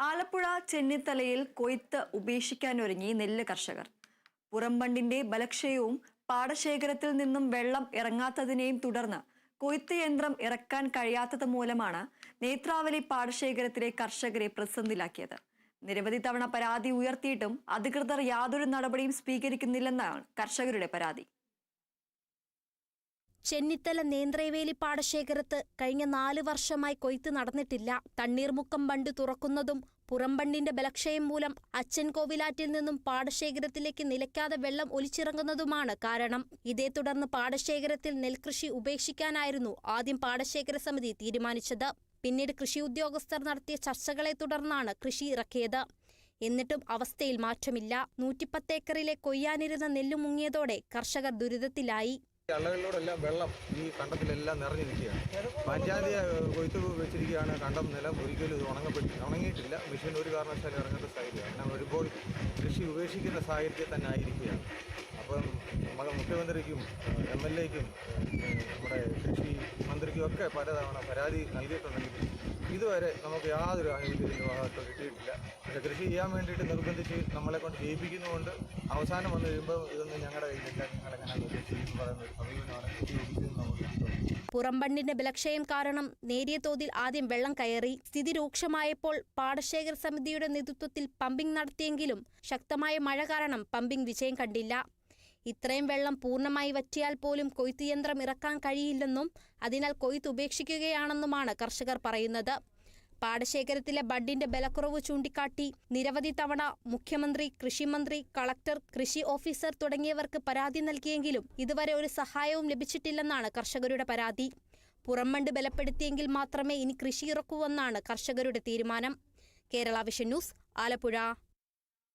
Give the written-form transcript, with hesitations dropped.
ആലപ്പുഴ ചെന്നിത്തലയിൽ കൊയ്ത്ത് ഉപേക്ഷിക്കാനൊരുങ്ങി നെല്ല് കർഷകർ. പുറംബണ്ടിന്റെ ബലക്ഷയവും പാടശേഖരത്തിൽ നിന്നും വെള്ളം ഇറങ്ങാത്തതിനെയും തുടർന്ന് കൊയ്ത്ത് യന്ത്രം ഇറക്കാൻ കഴിയാത്തത് മൂലമാണ് നേത്രാവലി പാടശേഖരത്തിലെ കർഷകരെ പ്രതിസന്ധിയിലാക്കിയത്. നിരവധി തവണ പരാതി ഉയർത്തിയിട്ടും അധികൃതർ യാതൊരു നടപടിയും സ്വീകരിക്കുന്നില്ലെന്നാണ് കർഷകരുടെ പരാതി. ചെന്നിത്തല നേന്ത്രവേലി പാടശേഖരത്ത് കഴിഞ്ഞ 4 വർഷമായി കൊയ്ത്ത് നടന്നിട്ടില്ല. തണ്ണീർമുക്കം ബണ്ട് തുറക്കുന്നതും പുറംബണ്ടിന്റെ ബലക്ഷയം മൂലം അച്ചൻകോവിലാറ്റിൽ നിന്നും പാടശേഖരത്തിലേക്ക് നിലയ്ക്കാതെ വെള്ളം ഒലിച്ചിറങ്ങുന്നതുമാണ് കാരണം. ഇതേ തുടർന്ന് പാടശേഖരത്തിൽ നെൽകൃഷി ഉപേക്ഷിക്കാനായിരുന്നു ആദ്യം പാടശേഖര സമിതി തീരുമാനിച്ചത്. പിന്നീട് കൃഷി ഉദ്യോഗസ്ഥർ നടത്തിയ ചർച്ചകളെ തുടർന്നാണ് കൃഷി ഇറക്കിയത്. എന്നിട്ടും അവസ്ഥയിൽ മാറ്റമില്ല. 110 ഏക്കറിലെ കൊയ്യാനിരുന്ന നെല്ല് മുങ്ങിയതോടെ കർഷകർ ദുരിതത്തിലായി. അള്ളകളിലൂടെല്ലാം വെള്ളം ഈ കണ്ടത്തിലെല്ലാം നിറഞ്ഞു നിൽക്കുകയാണ്. പഞ്ചായത്ത് കൊയ്ത്ത് വെച്ചിരിക്കുകയാണ്. കണ്ടം നിലം ഒരിക്കലും ഇത് ഉണങ്ങിയിട്ടില്ല. മെഷീൻ ഒരു കാരണവശാലും ഇറങ്ങേണ്ട സാഹചര്യമാണ്. അങ്ങനെ വരുമ്പോൾ കൃഷി ഉപേക്ഷിക്കുന്ന സാഹചര്യത്തിൽ തന്നെ ആയിരിക്കുകയാണ്. അപ്പം മുഖ്യമന്ത്രിക്കും MLA-ക്കും നമ്മുടെ കൃഷി മന്ത്രിക്കും ഒക്കെ പലതവണ പരാതി നൽകിയിട്ടുണ്ടെങ്കിൽ ഇതുവരെ നമുക്ക് യാതൊരു ആനുകൂല്യത്തിൻ്റെ ഭാഗത്ത് കിട്ടിയിട്ടില്ല. പക്ഷേ കൃഷി ചെയ്യാൻ വേണ്ടിയിട്ട് നിർബന്ധിച്ച് നമ്മളെ കൊണ്ട് ചെയ്യിപ്പിക്കുന്നതുകൊണ്ട് അവസാനം വന്നു കഴിയുമ്പോൾ ഇതൊന്നും ഞങ്ങളുടെ കയ്യിലില്ല, നിങ്ങളെങ്ങനെ ചെയ്യുമെന്ന് പറയുന്ന ഒരു സമീപനമാണ് കൃഷി ഓഫീസിൽ നമുക്ക്. പുറംബണ്ടിന്റെ ബലക്ഷയം കാരണം നേരിയ തോതിൽ ആദ്യം വെള്ളം കയറി. സ്ഥിതി രൂക്ഷമായപ്പോൾ പാടശേഖര സമിതിയുടെ നേതൃത്വത്തിൽ പമ്പിംഗ് നടത്തിയെങ്കിലും ശക്തമായ മഴ കാരണം പമ്പിംഗ് വിജയം കണ്ടില്ല. ഇത്രയും വെള്ളം പൂർണ്ണമായി വറ്റിയാൽ പോലും കൊയ്ത്ത് യന്ത്രം ഇറക്കാൻ കഴിയില്ലെന്നും അതിനാൽ കൊയ്ത്ത് ഉപേക്ഷിക്കുകയാണെന്നുമാണ് കർഷകർ പറയുന്നത്. പാടശേഖരത്തിലെ ബണ്ടിന്റെ ബലക്കുറവ് ചൂണ്ടിക്കാട്ടി നിരവധി തവണ മുഖ്യമന്ത്രി, കൃഷിമന്ത്രി, കളക്ടർ, കൃഷി ഓഫീസർ തുടങ്ങിയവർക്ക് പരാതി നൽകിയെങ്കിലും ഇതുവരെ ഒരു സഹായവും ലഭിച്ചിട്ടില്ലെന്നാണ് കർഷകരുടെ പരാതി. പുറംബണ്ട് ബലപ്പെടുത്തിയെങ്കിൽ മാത്രമേ ഇനി കൃഷി ഇറക്കൂവെന്നാണ് കർഷകരുടെ തീരുമാനം. Kerala vision news, Alappuzha.